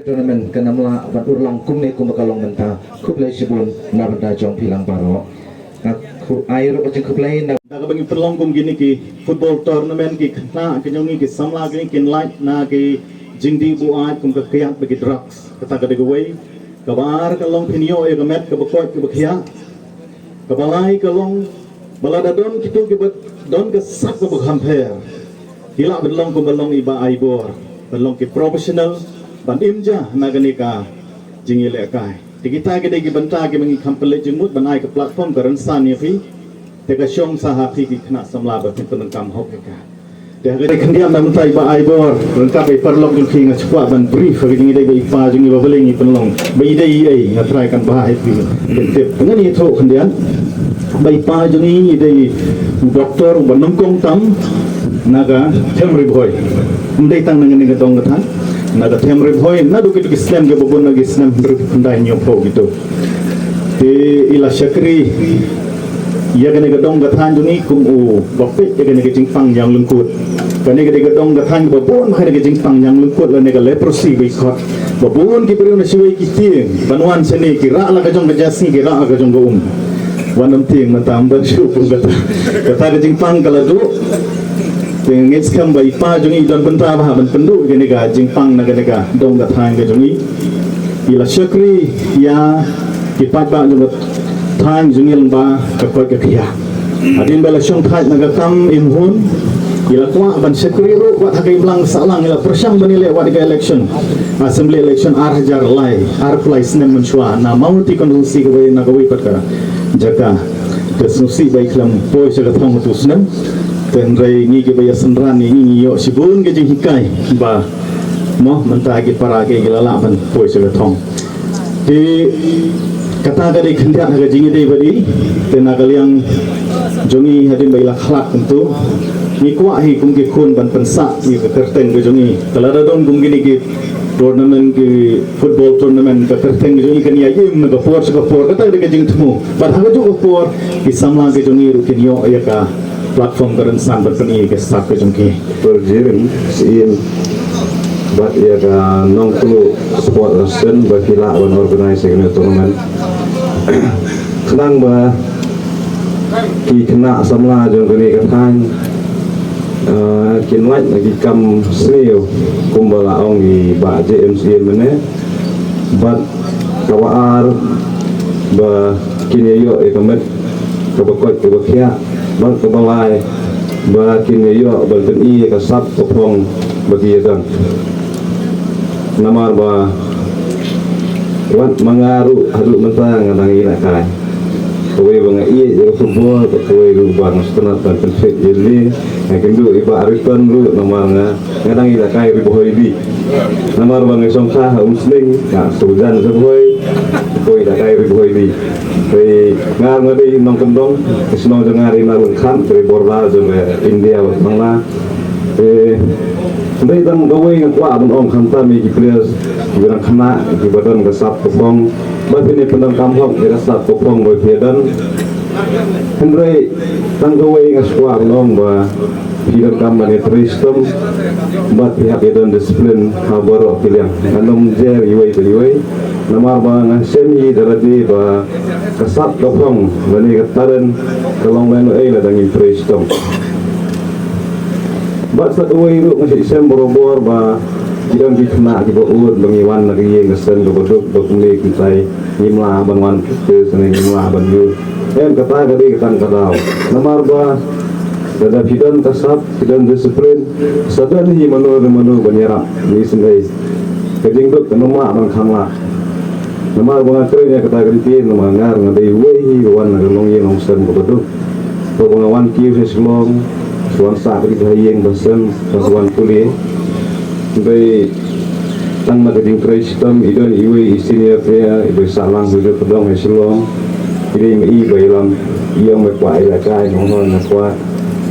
tournament kanamla ban urlang kumne kumakalong menta kuplay sibun na benda jong pilang baro ku air o jeng kuplay na daga bangi perlong kum gini ki football tournament ki khna kenyongi ki samla gini kin light na ki jingdi bu ai kum ka khiyak bagi drugs kata ka dega wei kabar kalong pinyo e gamet ka bakot ka bakhya kabalai kalong balada don kitu ki don ka sak ka baghamper hila belong kum belong iba aibor belong ki professional ban imja naganika jingile kai kita ke degi banta ke mengi kampele jemut banai ke platform garansan ya fi tega syong sahapi ki kena samla ba penang kam hok ka de ga kendiam na mentai ba aibor lengkap ai perlok jung kinga chwa ban brief ke jingi dei ba jingi ba belengi penlong ba idei ai ngatrai kan ba ai fi tep dengan ni tho kendian bai pa jingi dei doktor banong kong tam naga temri boy ndai tang nang ni ga dong ga naga temre boy na du kitu islam ke babon nagi islam ndai nyopo gitu te ila syakri ya gane gadong gathan juni kum u bapit ya gane jing pang yang lengkut gane gadong gathan babon khare jing pang yang lengkut la ne ga leprosy bi khot babon ki beriu na siwai ki ting banwan sene ki ra la ka jong gajasi ki ra ka jong go wanam ting matam bar shu pu gata jing pang kala du ngets kam bai pa jungi don benta ba ban pendu gene ga jingpang na gene ga dong ga thang ga jungi ila syakri ya ki pat ba jung thang jungil ba ka ko ka khia adin bala syong thai na ga kam in hun ila kwa ban syakri ro wa thakai blang salang ila persang banile wa ga election assembly election ar hajar lai ar place nem menshwa na mauti kondusi ga bai na ga bai pat kara jaka tesusi bai klam poi sa ga thong tu snem tenrai ngi ke baya senran ngi yo sibun ke jing hikai ba mo menta ke para ke lala ban poi se thong di kata ga de khindia ga jing de badi tena kaliang jongi hadin baila khlak tentu ni kwa hi kum ke khun ban pensa ni ka kerteng ke jongi kala da don kum gini ke tournament ke football tournament ka kerteng jongi kan ya yim ga force ka for kata de jing thmu ba ha jo ko for ki samla ke jongi rukin yo ya ka platform garansan berpeni ke sak ke jengki berjirim siin buat ya ka nong tulu sport lesson bakila on organize ini tournament senang ba ki kena samla jong kini katang kin light lagi kam srio kumbala ong di ba JMC mene bat kawar ba kini yo ekamet kabakot kabakya bang kebalai bakin yo balbeni kasat kopong bagi dan namar ba wat mangaru hadu mentang ngangi nak kai kowe bang iya yo football kowe lu bang setengah dan perfect jadi kendu iba arifan lu namar ngangi nak kai riboy bi namar bang songkha muslim ka sudan seboy kowe nak kai riboy bi thì ngar ngadi nong kendong sino jengari narun khan dari borla jeng India mangla ndai dang gawe ngakwa abun om khanta mi ki players birang khana ki badan gasap kopong ba bini pendang kamhok ki gasap kopong bo piedan ndai dang gawe ngaswa long ba pidang kam mane tristom ba pihak edan disiplin habaro piliang anom jer iwai namar ba ngasemi daradi ba kasat kopong bani kataran kalong meno la dangin tristom ba sa duway ru ngasih isem borobor ba jidang ditna di baur bangiwan nagi ngasen godok dokune kintai nimla banwan ke sene nimla banyu kata gadi kan kadau namar ba dada fidan kasat fidan disiplin sadan hi manu banyara ni sendai kejing dok kenoma bang khamla namar bang akrenya kata gadi namangar ngadai wehi wan ngalong yen ngsen godok to bangawan ki seslong suan sa bagi hayeng basen suan puli bei tang maging kristom idon iwe isinia pria ibe salang ibe pedong eslong ide me i bailam iyang me kwa ila kai ngon na kwa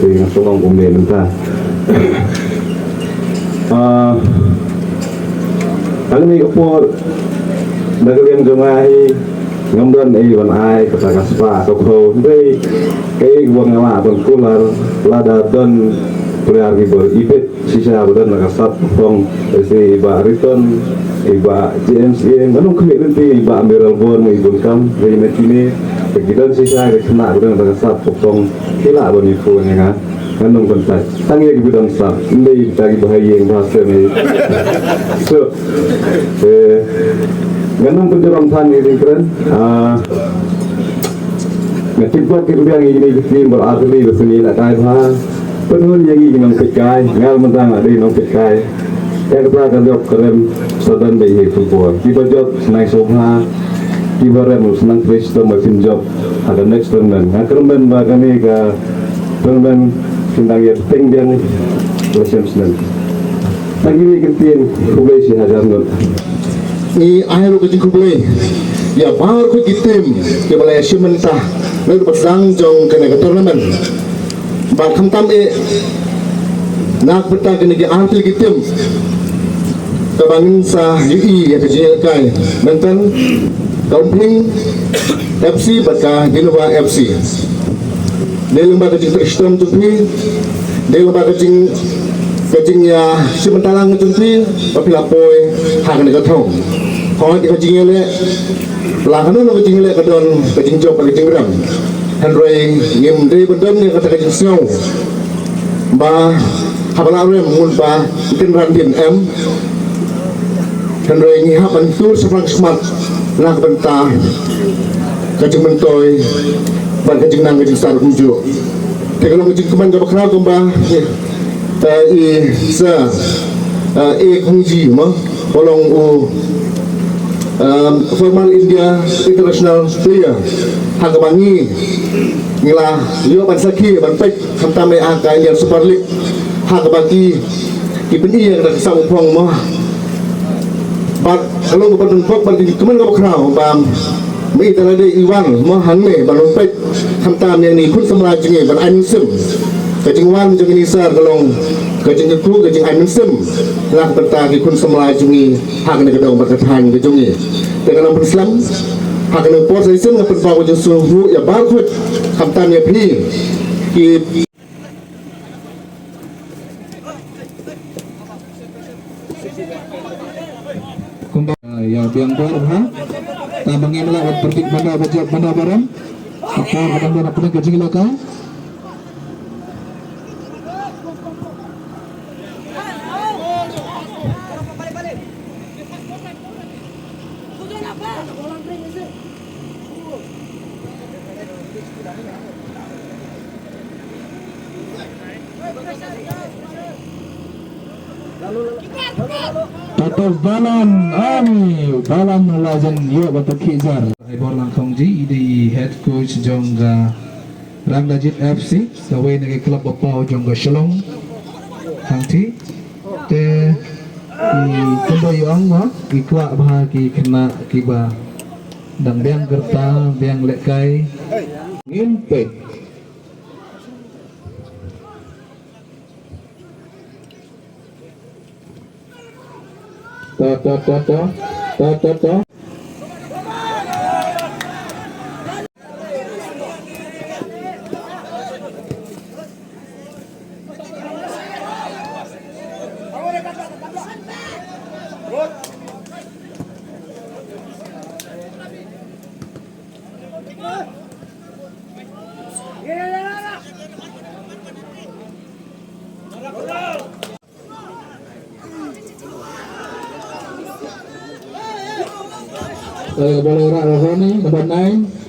te ngsolong kumde menta kami opor nagalian jongai ngamdan ban ai kata kaspa kokho bei kai buang ngala ban kular lada don priar gibor ipet sisa badan nakasat pong si ba riton iba James yang manung kami nanti iba Amiral Bon ibu kam dari macini begitu sih saya kena dengan terasa potong kila bonifu ni kan manung kontak tangi ibu dan sah ini dari bahaya yang bahasa ni so manung penjualan tan ini keren ngatip buat kita yang ini kita berarti berseni nak kaya bah penuh yang ini nong pekai ngal mentang ada nong pekai yang kita akan jawab keren sadan bayi football kita jawab senang soha kita rem senang Kristo macam job ada next tournament keren bagani ke tournament tentang yang tinggian lesson senang lagi ni kita kublai si hajar nol ni akhir kita kublai ya baru kita ke balai mentah lalu pasang jong kena ke tournament bak khamtam nak bertang kena ke artil kita kabangin sa UI ya kecil kai mentan Kampling FC baka Genova FC dalam baka jing Kristum tupi dalam baka jing ya simentalang tupi apila poi hang ne gathong hoi di kajing le lahan no kajing le kadon kajing job kajing ram handrei ngim dei bendon ne kata kajing snow ba habala rem mun ba tin ran din em handrei ngi haban tur seprang smart nak bentah kajing mentoy ban kajing nang kajing sar unjuk tekalong kajing keman ka bakra kumba sa kongji mo kolong u formal India international player hagabangi ngila yo ban saki ban pek khamtam le aka Indian Super League hagabaki ipeni yang dak sang pong mo bat kalau ko ban pok ban keman ka bakra bam mi talade Iwan mo hanme ban pek khamtam yang ni kun samra jinge ban anisem kajing wan jeng ini sar kalong kajing ku kajing ai mensem lah berta ki kun semla jungi hak ne kedong berkatan ke jungi dengan orang Islam hak ne pos isen ngapun pa ko suhu ya bakut khamtan ya pi ki ya biang bar ha tabangi melawat pertik banda bajak banda barang apa kadang apa kajing lokal Tatos balan balan lajan yo batak khizar ai bolang khongji di head coach jongga Rangdajit FC sawai nage klub bapau jongga Shalong hangti te kumbo yong wa ikwa bah ki kena kiba dang biang gerta biang lekai ngimpe ta boleh rak ni number 9